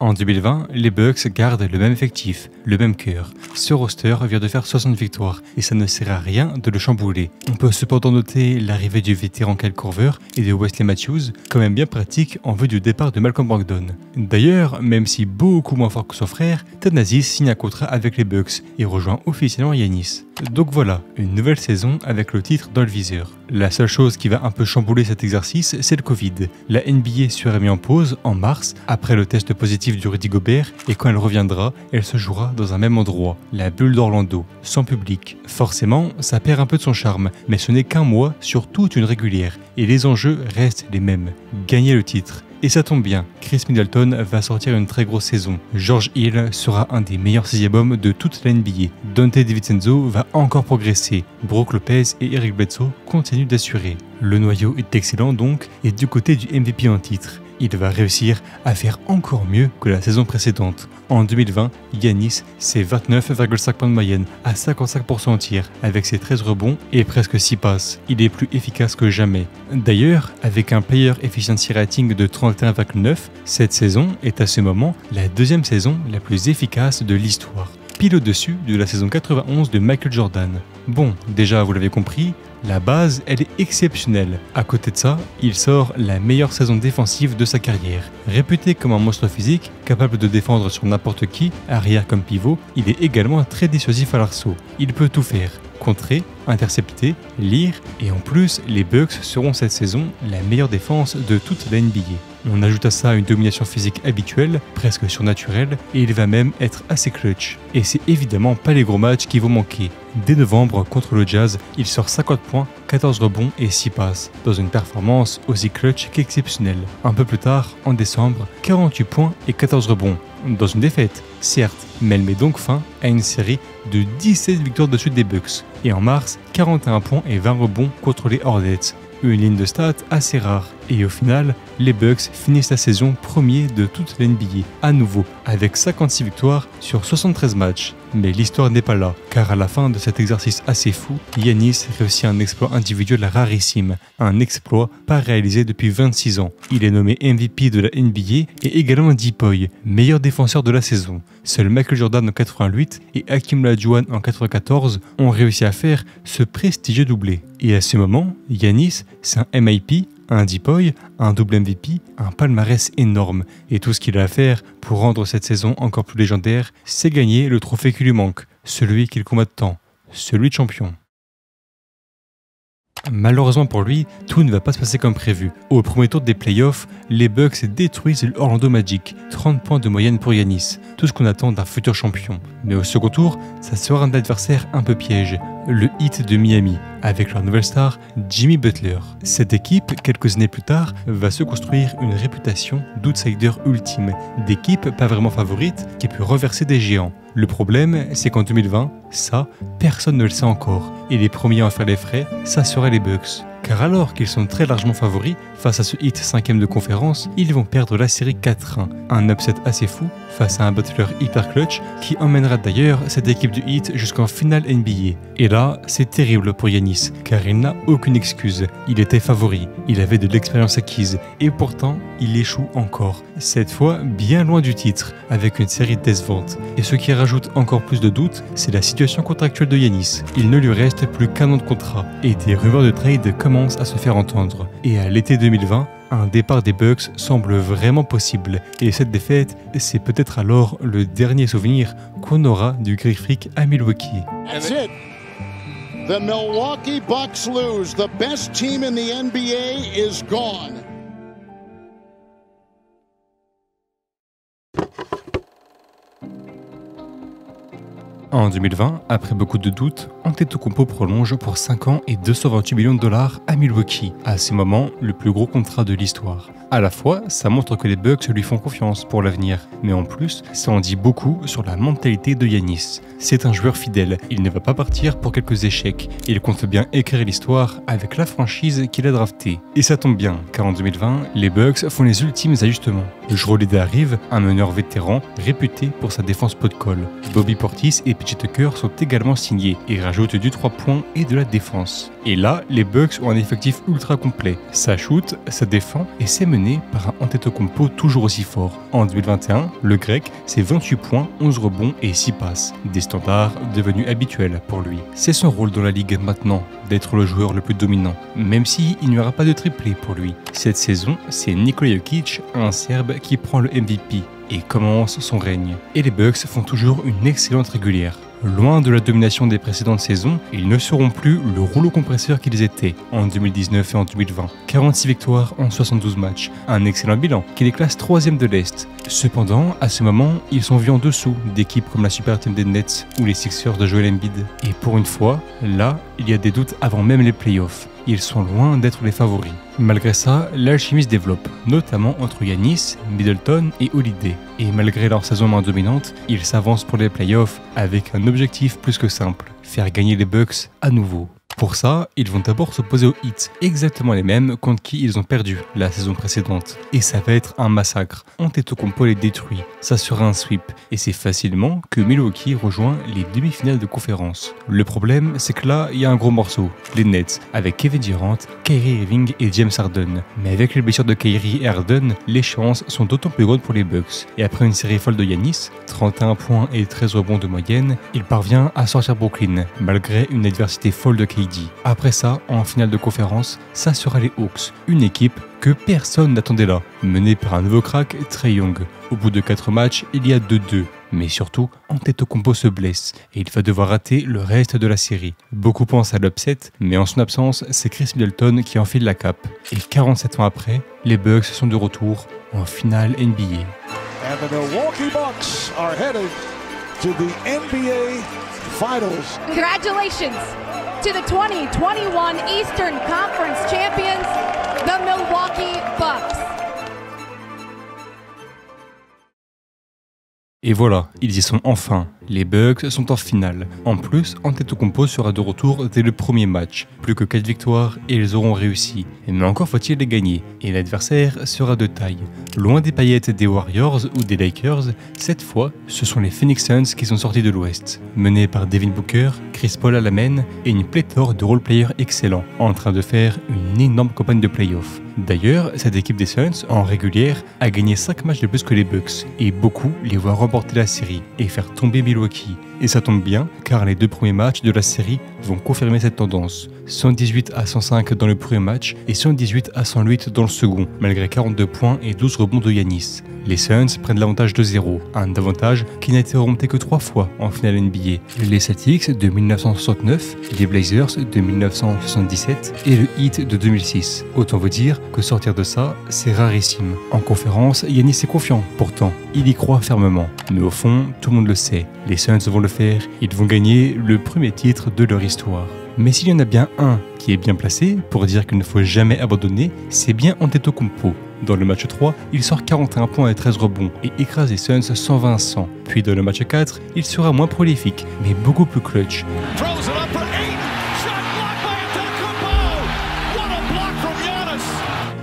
En 2020, les Bucks gardent le même effectif, le même cœur. Ce roster vient de faire 60 victoires et ça ne sert à rien de le chambouler. On peut cependant noter l'arrivée du vétéran Kyle Korver et de Wesley Matthews, quand même bien pratique en vue du départ de Malcolm Brogdon. D'ailleurs, même si beaucoup moins fort que son frère, Thanasis signe un contrat avec les Bucks et rejoint officiellement Giannis. Donc voilà, une nouvelle saison avec le titre dans le viseur. La seule chose qui va un peu chambouler cet exercice, c'est le Covid. La NBA sera mise en pause en mars, après le test positif du Rudy Gobert, et quand elle reviendra, elle se jouera dans un même endroit, la bulle d'Orlando, sans public. Forcément, ça perd un peu de son charme, mais ce n'est qu'un mois sur toute une régulière, et les enjeux restent les mêmes. Gagner le titre. Et ça tombe bien, Chris Middleton va sortir une très grosse saison. George Hill sera un des meilleurs 6e hommes de toute la NBA. Dante DiVincenzo va encore progresser. Brook Lopez et Eric Bledsoe continuent d'assurer. Le noyau est excellent donc, et du côté du MVP en titre. Il va réussir à faire encore mieux que la saison précédente. En 2020, Giannis, c'est 29,5 points de moyenne à 55% en tir, avec ses 13 rebonds et presque 6 passes. Il est plus efficace que jamais. D'ailleurs, avec un player efficiency rating de 31,9, cette saison est à ce moment la deuxième saison la plus efficace de l'histoire. Pile au-dessus de la saison 91 de Michael Jordan. Bon, déjà vous l'avez compris, la base, elle est exceptionnelle. À côté de ça, il sort la meilleure saison défensive de sa carrière. Réputé comme un monstre physique, capable de défendre sur n'importe qui, arrière comme pivot, il est également très dissuasif à l'arceau. Il peut tout faire. Contrer, intercepter, lire, et en plus, les Bucks seront cette saison la meilleure défense de toute la NBA. On ajoute à ça une domination physique habituelle, presque surnaturelle, et il va même être assez clutch. Et c'est évidemment pas les gros matchs qui vont manquer. Dès novembre, contre le Jazz, il sort 50 points, 14 rebonds et 6 passes, dans une performance aussi clutch qu'exceptionnelle. Un peu plus tard, en décembre, 48 points et 14 rebonds. Dans une défaite, certes, mais elle met donc fin à une série de 17 victoires de suite des Bucks. Et en mars, 41 points et 20 rebonds contre les Hornets. Une ligne de stats assez rare. Et au final, les Bucks finissent la saison premier de toute l'NBA, à nouveau, avec 56 victoires sur 73 matchs. Mais l'histoire n'est pas là, car à la fin de cet exercice assez fou, Giannis réussit un exploit individuel rarissime, un exploit pas réalisé depuis 26 ans. Il est nommé MVP de la NBA et également Deepoy, meilleur défenseur de la saison. Seul Michael Jordan en 88 et Hakeem Olajuwon en 94 ont réussi à faire ce prestigieux doublé. Et à ce moment, Giannis, c'est un MIP, un Deepoy, un double MVP, un palmarès énorme. Et tout ce qu'il a à faire pour rendre cette saison encore plus légendaire, c'est gagner le trophée qui lui manque, celui qu'il combat tant, celui de champion. Malheureusement pour lui, tout ne va pas se passer comme prévu. Au premier tour des playoffs, les Bucks détruisent l'Orlando Magic, 30 points de moyenne pour Giannis, tout ce qu'on attend d'un futur champion. Mais au second tour, ça sera un adversaire un peu piège, le Heat de Miami, avec leur nouvelle star Jimmy Butler. Cette équipe, quelques années plus tard, va se construire une réputation d'outsider ultime, d'équipe pas vraiment favorite qui peut renverser des géants. Le problème, c'est qu'en 2020, ça, personne ne le sait encore, et les premiers à en faire les frais, ça seraient les Bucks. Car alors qu'ils sont très largement favoris face à ce Heat 5e de conférence, ils vont perdre la série 4-1. Un upset assez fou face à un Butler hyper clutch qui emmènera d'ailleurs cette équipe du Heat jusqu'en finale NBA. Et là, c'est terrible pour Giannis, car il n'a aucune excuse. Il était favori, il avait de l'expérience acquise, et pourtant, il échoue encore. Cette fois, bien loin du titre, avec une série décevante. Et ce qui rajoute encore plus de doutes, c'est la situation contractuelle de Giannis. Il ne lui reste plus qu'un an de contrat, et des rumeurs de trade commencent à se faire entendre. Et à l'été 2020, un départ des Bucks semble vraiment possible. Et cette défaite, c'est peut-être alors le dernier souvenir qu'on aura du Greek Freak à Milwaukee. That's it. The Milwaukee Bucks lose. The best team in the NBA is gone. En 2020, après beaucoup de doutes, Antetokounmpo prolonge pour 5 ans et 228 millions de dollars à Milwaukee. À ce moment, le plus gros contrat de l'histoire. À la fois, ça montre que les Bucks lui font confiance pour l'avenir, mais en plus, ça en dit beaucoup sur la mentalité de Giannis. C'est un joueur fidèle, il ne va pas partir pour quelques échecs, il compte bien écrire l'histoire avec la franchise qu'il a draftée. Et ça tombe bien, car en 2020, les Bucks font les ultimes ajustements. Jrue Holiday arrive, un meneur vétéran réputé pour sa défense pot de colle. Bobby Portis et PJ Tucker sont également signés et rajoutent du 3 points et de la défense. Et là, les Bucks ont un effectif ultra complet. Ça shoot, ça défend et c'est mené par un Antetokounmpo toujours aussi fort. En 2021, le Grec, c'est 28 points, 11 rebonds et 6 passes. Des standards devenus habituels pour lui. C'est son rôle dans la ligue maintenant, d'être le joueur le plus dominant, même s'il n'y aura pas de triplé pour lui. Cette saison, c'est Nikola Jokic, un Serbe, qui prend le MVP et commence son règne. Et les Bucks font toujours une excellente régulière. Loin de la domination des précédentes saisons, ils ne seront plus le rouleau compresseur qu'ils étaient en 2019 et en 2020. 46 victoires en 72 matchs, un excellent bilan qui les classe 3e de l'Est. Cependant, à ce moment, ils sont vus en dessous d'équipes comme la super team des Nets ou les Sixers de Joel Embiid. Et pour une fois, là, il y a des doutes avant même les playoffs. Ils sont loin d'être les favoris. Malgré ça, l'alchimie se développe, notamment entre Giannis, Middleton et Holiday. Et malgré leur saison moins dominante, ils s'avancent pour les playoffs avec un objectif plus que simple, faire gagner les Bucks à nouveau. Pour ça, ils vont d'abord s'opposer aux Heat, exactement les mêmes contre qui ils ont perdu la saison précédente. Et ça va être un massacre. Antetokounmpo les détruit, ça sera un sweep. Et c'est facilement que Milwaukee rejoint les demi-finales de conférence. Le problème, c'est que là, il y a un gros morceau, les Nets, avec Kevin Durant, Kyrie Irving et James Harden. Mais avec les blessures de Kyrie et Harden, les chances sont d'autant plus grandes pour les Bucks. Et après une série folle de Giannis, 31 points et 13 rebonds de moyenne, il parvient à sortir Brooklyn, malgré une adversité folle de KD. Après ça, en finale de conférence, ça sera les Hawks, une équipe que personne n'attendait là, menée par un nouveau crack, Trae Young. Au bout de 4 matchs, il y a 2-2. Mais surtout, Antetokounmpo se blesse et il va devoir rater le reste de la série. Beaucoup pensent à l'upset, mais en son absence, c'est Chris Middleton qui enfile la cape. Et 47 ans après, les Bucks sont de retour en finale NBA. And the Milwaukee Bucks are headed to the NBA Finals. Congratulations to the 2021 Eastern Conference champions, the Milwaukee Bucks. Et voilà, ils y sont enfin. Les Bucks sont en finale. En plus, Antetokounmpo sera de retour dès le premier match. Plus que 4 victoires et ils auront réussi. Mais encore faut-il les gagner. Et l'adversaire sera de taille. Loin des paillettes des Warriors ou des Lakers, cette fois, ce sont les Phoenix Suns qui sont sortis de l'Ouest. Menés par Devin Booker, Chris Paul à la main et une pléthore de role-players excellents, en train de faire une énorme campagne de playoffs. D'ailleurs, cette équipe des Suns, en régulière, a gagné 5 matchs de plus que les Bucks, et beaucoup les voient remporter la série et faire tomber Milwaukee. Et ça tombe bien, car les 2 premiers matchs de la série vont confirmer cette tendance. 118-105 dans le premier match et 118-108 dans le second, malgré 42 points et 12 rebonds de Giannis. Les Suns prennent l'avantage de 0, un avantage qui n'a été remonté que 3 fois en finale NBA. Les Celtics de 1969, les Blazers de 1977 et le Heat de 2006. Autant vous dire que sortir de ça, c'est rarissime. En conférence, Giannis est confiant, pourtant, il y croit fermement. Mais au fond, tout le monde le sait, les Suns vont le faire, ils vont gagner le premier titre de leur histoire. Mais s'il y en a bien un qui est bien placé pour dire qu'il ne faut jamais abandonner, c'est bien Antetokounmpo. Dans le match 3, il sort 41 points et 13 rebonds et écrase les Suns 120-100. Puis dans le match 4, il sera moins prolifique, mais beaucoup plus clutch.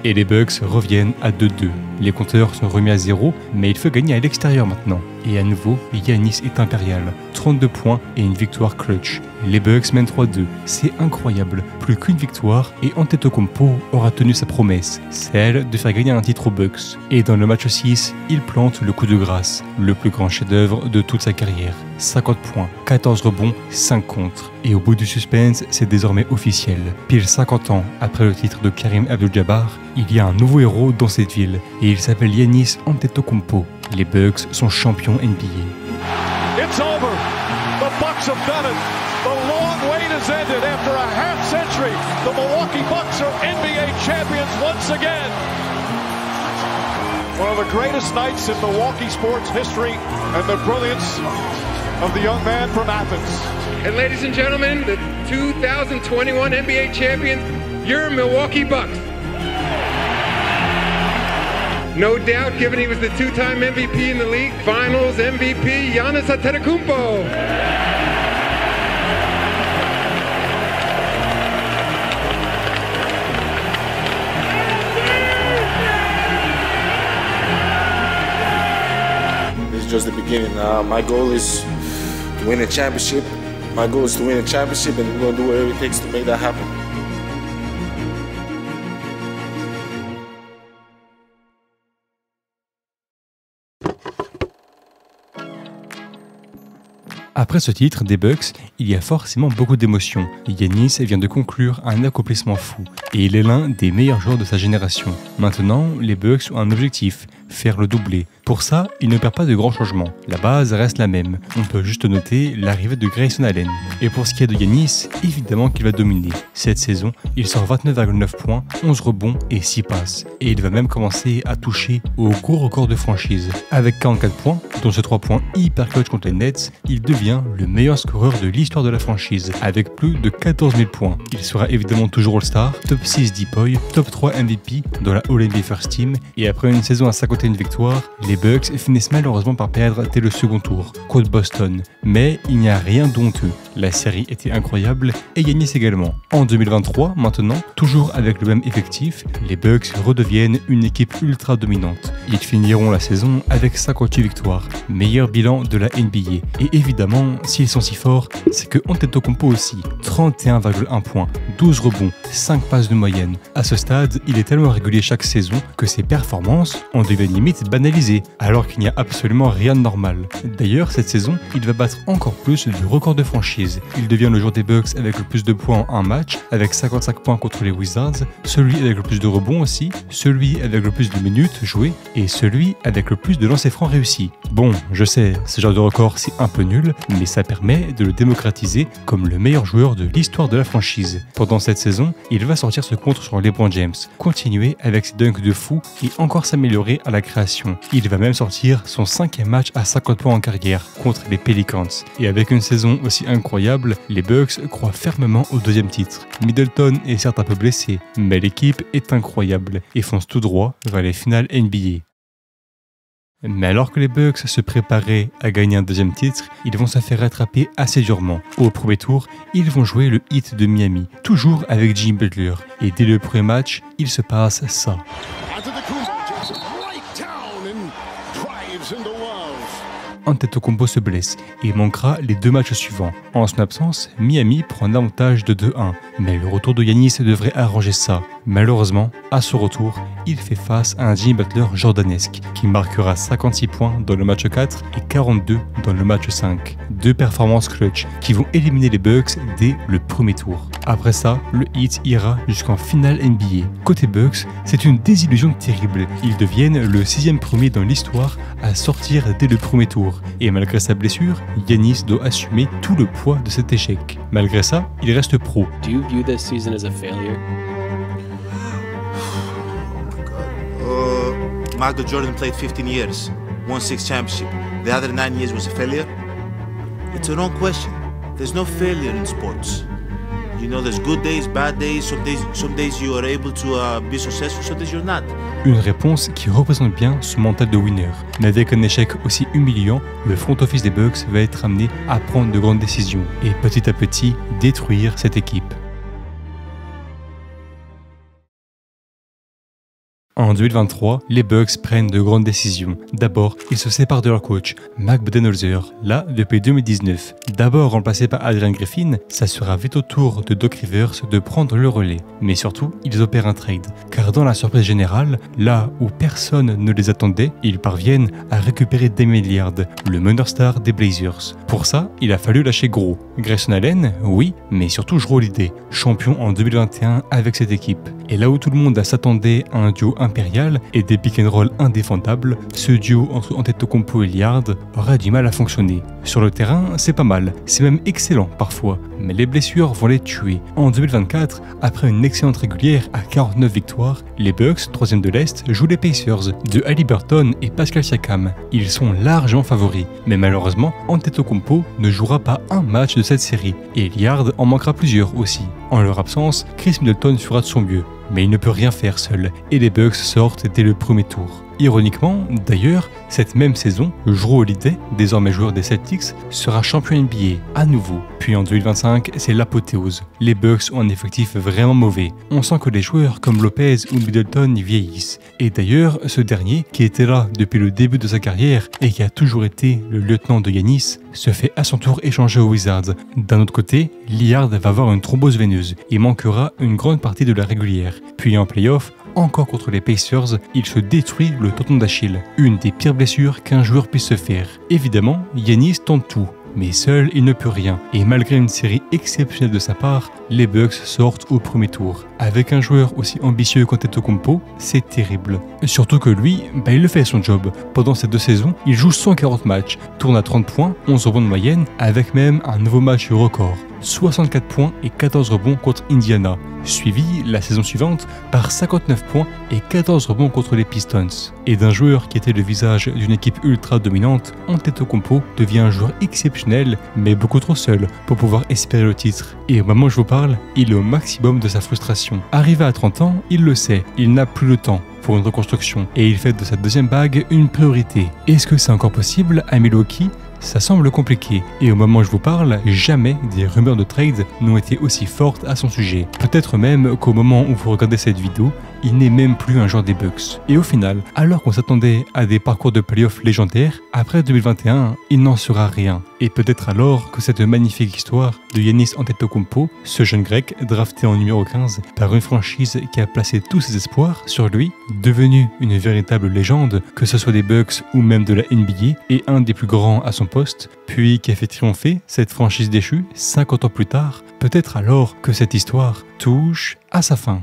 Et les Bucks reviennent à 2-2. Les compteurs sont remis à 0, mais il faut gagner à l'extérieur maintenant. Et à nouveau, Giannis est impérial. 32 points et une victoire clutch. Les Bucks mènent 3-2. C'est incroyable. Plus qu'une victoire et Antetokounmpo aura tenu sa promesse, celle de faire gagner un titre aux Bucks. Et dans le match 6, il plante le coup de grâce, le plus grand chef-d'œuvre de toute sa carrière. 50 points, 14 rebonds, 5 contres. Et au bout du suspense, c'est désormais officiel. Pile 50 ans après le titre de Karim Abdul-Jabbar, il y a un nouveau héros dans cette ville et il s'appelle Giannis Antetokounmpo. Les Bucks sont champions NBA. It's over. The Bucks have done it. The long wait has ended. After a half century, the Milwaukee Bucks are NBA champions once again. One of the greatest nights in Milwaukee sports history and the brilliance of the young man from Athens. And ladies and gentlemen, the 2021 NBA champions, your Milwaukee Bucks. No doubt, given he was the 2-time MVP in the league, Finals MVP, Giannis Antetokounmpo. This is just the beginning. My goal is to win a championship. My goal is to win a championship, and we're going to do whatever it takes to make that happen. Après ce titre des Bucks, il y a forcément beaucoup d'émotions. Giannis vient de conclure un accomplissement fou et il est l'un des meilleurs joueurs de sa génération. Maintenant, les Bucks ont un objectif, faire le doublé. Pour ça, il ne perd pas de grands changements. La base reste la même. On peut juste noter l'arrivée de Grayson Allen. Et pour ce qui est de Giannis, évidemment qu'il va dominer. Cette saison, il sort 29,9 points, 11 rebonds et 6 passes. Et il va même commencer à toucher au gros record de franchise. Avec 44 points, dont ce 3 points hyper clutch contre les Nets, il devient le meilleur scoreur de l'histoire de la franchise, avec plus de 14 000 points. Il sera évidemment toujours All-Star, top 6 DPOY, top 3 MVP dans la All-NBA First Team, et après une saison à 51 victoires, les Bucks finissent malheureusement par perdre dès le second tour, contre Boston. Mais il n'y a rien d'honteux. La série était incroyable et Giannis également. En 2023, maintenant, toujours avec le même effectif, les Bucks redeviennent une équipe ultra dominante. Ils finiront la saison avec 58 victoires, meilleur bilan de la NBA. Et évidemment, s'ils sont si forts, c'est que Antetokounmpo aussi, 31,1 points, 12 rebonds, 5 passes de moyenne. À ce stade, il est tellement régulier chaque saison que ses performances en deviennent limite banalisées, alors qu'il n'y a absolument rien de normal. D'ailleurs, cette saison, il va battre encore plus du record de franchise. Il devient le joueur des Bucks avec le plus de points en un match, avec 55 points contre les Wizards, celui avec le plus de rebonds aussi, celui avec le plus de minutes jouées et celui avec le plus de lancers francs réussis. Bon, je sais, ce genre de record c'est un peu nul, mais ça permet de le démocratiser comme le meilleur joueur de l'histoire de la franchise. Pendant cette saison, il va sortir ce contre sur LeBron James, continuer avec ses dunks de fou et encore s'améliorer à la création. Il va même sortir son 5e match à 50 points en carrière contre les Pelicans. Et avec une saison aussi incroyable, les Bucks croient fermement au deuxième titre. Middleton est certes un peu blessé, mais l'équipe est incroyable et fonce tout droit vers les finales NBA. Mais alors que les Bucks se préparaient à gagner un deuxième titre, ils vont se faire rattraper assez durement. Au premier tour, ils vont jouer le Heat de Miami, toujours avec Jimmy Butler. Et dès le premier match, il se passe ça. Antetokounmpo se blesse et manquera les 2 matchs suivants. En son absence, Miami prend l'avantage de 2-1, mais le retour de Giannis devrait arranger ça. Malheureusement, à son retour, il fait face à un Jimmy Butler jordanesque qui marquera 56 points dans le match 4 et 42 dans le match 5. 2 performances clutch qui vont éliminer les Bucks dès le premier tour. Après ça, le Heat ira jusqu'en finale NBA. Côté Bucks, c'est une désillusion terrible. Ils deviennent le 6e premier dans l'histoire à sortir dès le premier tour. Et malgré sa blessure, Giannis doit assumer tout le poids de cet échec. Malgré ça, il reste pro. Do you view this season as a failure? Michael Jordan played 15 years, won 6 championships. The other 9 years was a failure? It's a wrong question. There's no failure in sports. You know, there's good days, bad days. Some days you are able to be successful, some days you're not. Une réponse qui représente bien son mental de winner. Mais avec un échec aussi humiliant, le front office des Bucks va être amené à prendre de grandes décisions et petit à petit détruire cette équipe. En 2023, les Bucks prennent de grandes décisions. D'abord, ils se séparent de leur coach, Mike Budenholzer, là depuis 2019. D'abord remplacé par Adrian Griffin, ça sera vite au tour de Doc Rivers de prendre le relais. Mais surtout, ils opèrent un trade, car dans la surprise générale, là où personne ne les attendait, ils parviennent à récupérer Damian Lillard, le meneur star des Blazers. Pour ça, il a fallu lâcher gros. Grayson Allen, oui, mais surtout Jrue Holiday, champion en 2021 avec cette équipe. Et là où tout le monde s'attendait à un duo impérial et des pick and roll indéfendables, ce duo entre Antetokounmpo et Lillard aura du mal à fonctionner. Sur le terrain, c'est pas mal, c'est même excellent parfois, mais les blessures vont les tuer. En 2024, après une excellente régulière à 49 victoires, les Bucks, 3e de l'Est, jouent les Pacers de Haliburton et Pascal Siakam. Ils sont largement favoris, mais malheureusement, Antetokounmpo ne jouera pas un match de cette série, et Lillard en manquera plusieurs aussi. En leur absence, Chris Middleton fera de son mieux, mais il ne peut rien faire seul, et les Bucks sortent dès le premier tour. Ironiquement, d'ailleurs, cette même saison, Jrue Holiday, désormais joueur des Celtics, sera champion NBA à nouveau. Puis en 2025, c'est l'apothéose. Les Bucks ont un effectif vraiment mauvais. On sent que les joueurs comme Lopez ou Middleton vieillissent. Et d'ailleurs, ce dernier, qui était là depuis le début de sa carrière et qui a toujours été le lieutenant de Giannis, se fait à son tour échanger aux Wizards. D'un autre côté, Lillard va avoir une thrombose veineuse et manquera une grande partie de la régulière. Puis en playoff, encore contre les Pacers, il se détruit le tendon d'Achille, une des pires blessures qu'un joueur puisse se faire. Évidemment, Giannis tente tout, Mais seul, il ne peut rien. Et malgré une série exceptionnelle de sa part, les Bucks sortent au premier tour. Avec un joueur aussi ambitieux qu'Antetokounmpo, c'est terrible. Surtout que lui, il le fait son job. Pendant ces 2 saisons, il joue 140 matchs, tourne à 30 points, 11 rebonds de moyenne, avec même un nouveau match record. 64 points et 14 rebonds contre Indiana, suivi la saison suivante par 59 points et 14 rebonds contre les Pistons. Et d'un joueur qui était le visage d'une équipe ultra dominante, Antetokounmpo devient un joueur exceptionnel, mais beaucoup trop seul pour pouvoir espérer le titre. Et au moment où je vous parle, il est au maximum de sa frustration. Arrivé à 30 ans, il le sait, il n'a plus le temps pour une reconstruction, et il fait de sa deuxième bague une priorité. Est-ce que c'est encore possible à Milwaukee ? Ça semble compliqué, et au moment où je vous parle, jamais des rumeurs de trade n'ont été aussi fortes à son sujet. Peut-être même qu'au moment où vous regardez cette vidéo, il n'est même plus un joueur des Bucks. Et au final, alors qu'on s'attendait à des parcours de playoffs légendaires, après 2021, il n'en sera rien. Et peut-être alors que cette magnifique histoire de Giannis Antetokounmpo, ce jeune grec drafté en numéro 15 par une franchise qui a placé tous ses espoirs sur lui, devenu une véritable légende, que ce soit des Bucks ou même de la NBA, et un des plus grands à son poste, puis qui a fait triompher cette franchise déchue 50 ans plus tard, peut-être alors que cette histoire touche à sa fin.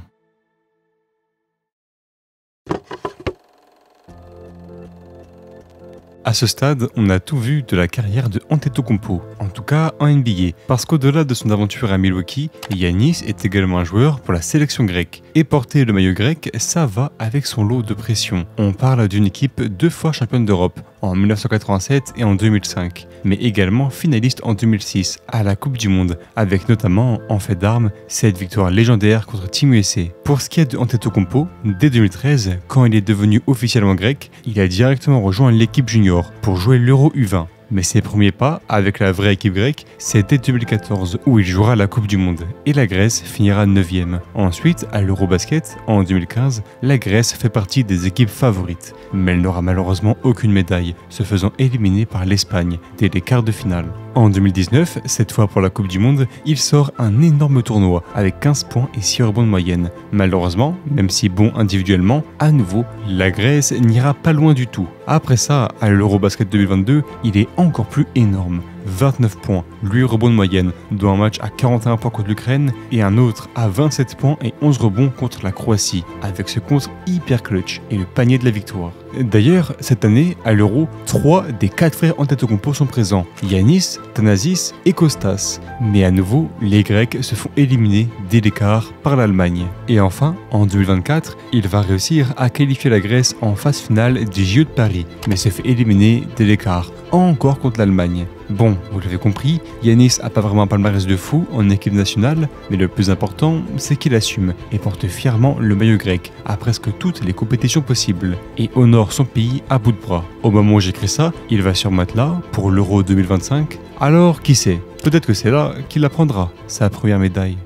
À ce stade, on a tout vu de la carrière de Antetokounmpo, en tout cas en NBA, parce qu'au-delà de son aventure à Milwaukee, Giannis est également un joueur pour la sélection grecque. Et porter le maillot grec, ça va avec son lot de pression. On parle d'une équipe 2 fois championne d'Europe, en 1987 et en 2005, mais également finaliste en 2006 à la Coupe du Monde, avec notamment, en fait d'armes, cette victoire légendaire contre Team USA. Pour ce qui est de Antetokounmpo, dès 2013, quand il est devenu officiellement grec, il a directement rejoint l'équipe junior pour jouer l'Euro U20. Mais ses premiers pas avec la vraie équipe grecque, c'est dès 2014 où il jouera la Coupe du Monde et la Grèce finira 9e. Ensuite, à l'Eurobasket, en 2015, la Grèce fait partie des équipes favorites, mais elle n'aura malheureusement aucune médaille, se faisant éliminer par l'Espagne dès les quarts de finale. En 2019, cette fois pour la Coupe du Monde, il sort un énorme tournoi avec 15 points et 6 rebonds de moyenne. Malheureusement, même si bon individuellement, à nouveau, la Grèce n'ira pas loin du tout. Après ça, à l'Eurobasket 2022, il est encore plus énorme. 29 points, 8 rebonds de moyenne, dont un match à 41 points contre l'Ukraine et un autre à 27 points et 11 rebonds contre la Croatie, avec ce contre hyper clutch et le panier de la victoire. D'ailleurs, cette année, à l'Euro, 3 des 4 frères Antetokounmpo sont présents, Giannis, Thanasis et Kostas. Mais à nouveau, les Grecs se font éliminer dès l'écart par l'Allemagne. Et enfin, en 2024, il va réussir à qualifier la Grèce en phase finale des JO de Paris, mais se fait éliminer dès l'écart, encore contre l'Allemagne. Bon, vous l'avez compris, Giannis a pas vraiment un palmarès de fou en équipe nationale, mais le plus important, c'est qu'il assume et porte fièrement le maillot grec à presque toutes les compétitions possibles et honore son pays à bout de bras. Au moment où j'écris ça, il va sûrement être là pour l'Euro 2025, alors qui sait, peut-être que c'est là qu'il apprendra sa première médaille.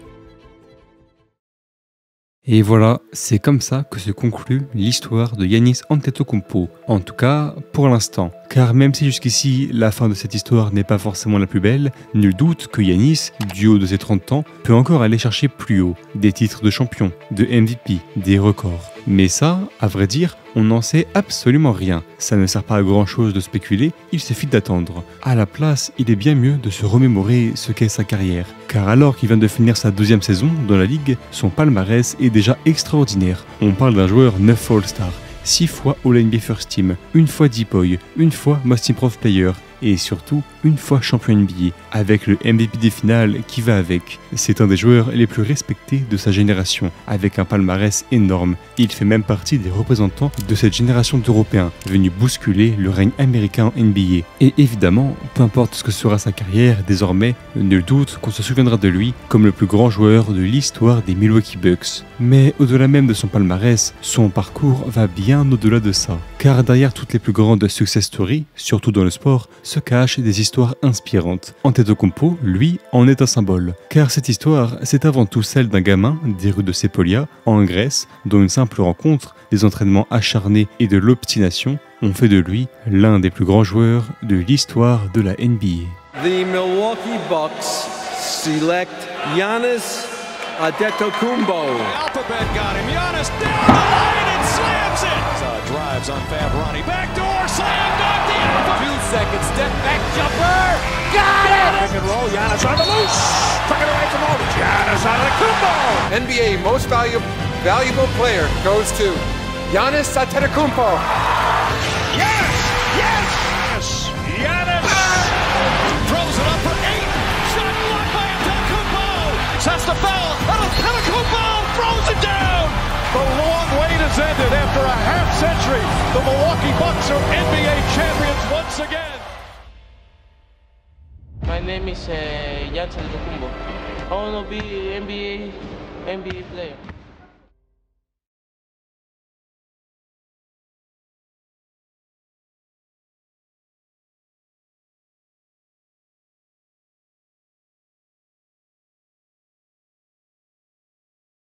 Et voilà, c'est comme ça que se conclut l'histoire de Giannis Antetokounmpo, en tout cas pour l'instant. Car même si jusqu'ici la fin de cette histoire n'est pas forcément la plus belle, nul doute que Giannis, du haut de ses 30 ans, peut encore aller chercher plus haut, des titres de champion, de MVP, des records. Mais ça, à vrai dire, on n'en sait absolument rien. Ça ne sert pas à grand chose de spéculer, il suffit d'attendre. À la place, il est bien mieux de se remémorer ce qu'est sa carrière. Car alors qu'il vient de finir sa 2e saison dans la ligue, son palmarès est déjà extraordinaire. On parle d'un joueur 9 fois All-Star, 6 fois All-NBA First Team, 1 fois Deep-Boy, 1 fois Most Improved Player, et surtout 1 fois champion NBA, avec le MVP des finales qui va avec. C'est un des joueurs les plus respectés de sa génération, avec un palmarès énorme. Il fait même partie des représentants de cette génération d'Européens, venus bousculer le règne américain en NBA. Et évidemment, peu importe ce que sera sa carrière, désormais, nul doute qu'on se souviendra de lui comme le plus grand joueur de l'histoire des Milwaukee Bucks. Mais au-delà même de son palmarès, son parcours va bien au-delà de ça. Car derrière toutes les plus grandes success stories, surtout dans le sport, se cachent des histoires inspirantes. Antetokounmpo, lui, en est un symbole. Car cette histoire, c'est avant tout celle d'un gamin des rues de Sepolia, en Grèce, dont une simple rencontre, des entraînements acharnés et de l'obstination ont fait de lui l'un des plus grands joueurs de l'histoire de la NBA. The Milwaukee Bucks select Giannis Antetokounmpo. Alphabet got him. Giannis down the lane and slams it. Drives on Fabrani. Backdoor slam dunk. 2 seconds, step back jumper. Got it! Pick and roll, Giannis on the loose. Took it away from Aldridge. Giannis Antetokounmpo. NBA most valuable player goes to Giannis Antetokounmpo. Yes! Yes! Giannis! Throws it up for 8. Shot blocked by Antetokounmpo. Sets the foul. Antetokounmpo throws it down. The long wait has ended after a half century. The Milwaukee Bucks are NBA champions once again. My name is Giannis Antetokounmpo. I want to be NBA player.